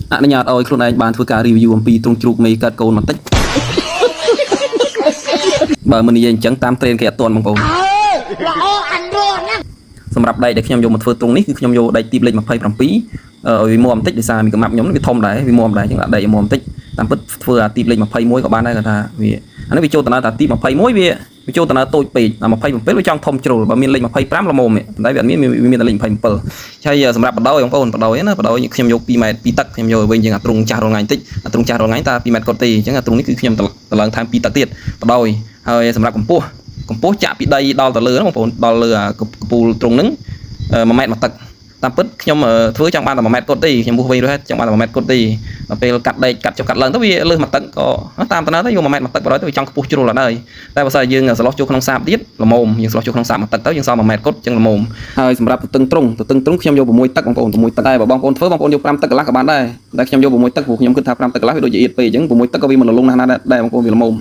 anh nhạt ơi luôn anh bàn thưa cả reviewអំពីទ្រង់ជ្រូកមេកាត់កូនបន្តិចបើមិននិយាយអញ្ចឹងតាម trend គេអត់ទាន់បងប្អូនសម្រាប់ដែកដែលខ្ញុំយកមកធ្វើទ្រង់នេះគឺខ្ញុំយកដែកទីបលេខ27ឲ្យវាមាំបន្តិចដោយសារមីកំាប់ខ្ញុំវាធំដែរវាមាំដែរអញ្ចឹងដែកឲ្យមាំបន្តិចតាមពិតធ្វើអាទីបលេខ21ក៏បានដែរគាត់ថាវាអានេះវាចូលដំណើរតាទី21វាចូលដំណើរតូចពេកអា27វាចង់ធំជ្រុលបើមានលេខ25ល្មមប៉ុន្តែវាអត់មានតែលេខ27ហើយសម្រាប់បដោយបងប្អូនបដោយណាបដោយខ្ញុំយក2ម៉ែត្រ2ទឹកខ្ញុំយកវិញជាងអាទ្រង់ចាស់រងថ្ងៃបន្តិចអាទ្រង់ចាស់រងថ្ងៃតា2ម៉ែត្រគាត់ទេអញ្ចឹងអាទ្រង់នេះគឺខ្ញុំតឡើងថែម2ទឹកទៀតបដោយហើយសម្រាប់កម្ពស់ចាក់ពីដីដល់ទៅលើបងប្អូនដល់លើអាកពូលទ្រង់ហ្នឹង1ម៉ែត្រ1ទឹកតាមពិតខ្ញុំធ្វើចង់បានតែ1ម៉ែត្រគាត់ទេខ្ញុំបោះវិញរួចហើយចង់បានតែ1ម៉ែត្រគាត់ទេដល់ពេលកាត់ដែកកាត់ចុះកាត់ឡើងទៅវាលើស1ទឹកក៏តាមតំណើទៅយក1ម៉ែត្រ1ទឹកបណ្ដោយទៅវាចង់ខ្ពស់ជ្រុលអត់ហើយតែបើសិនយើងស្លោះចូលក្នុងសាបទៀតល្មមយើងស្លោះចូលក្នុងសាប1ទឹកទៅយើងសល់1ម៉ែត្រគាត់ចឹងល្មមហើយសម្រាប់ទទឹងទ្រុងខ្ញុំយក6ទឹកបងប្អូន6ទឹកដែរបើបងប្អូនធ្វើបងប្អូនយក5ទឹកកន្លះក៏បានដែរតែខ្ញុំយក6ទឹកព្រោះខ្ញុំគិតថា5ទឹកកន្លះវាដូចជាអៀតពេកអញ្ចឹង6ទឹកក៏វាមិនលលងណាស់ដែរបងប្អូនវាល្មម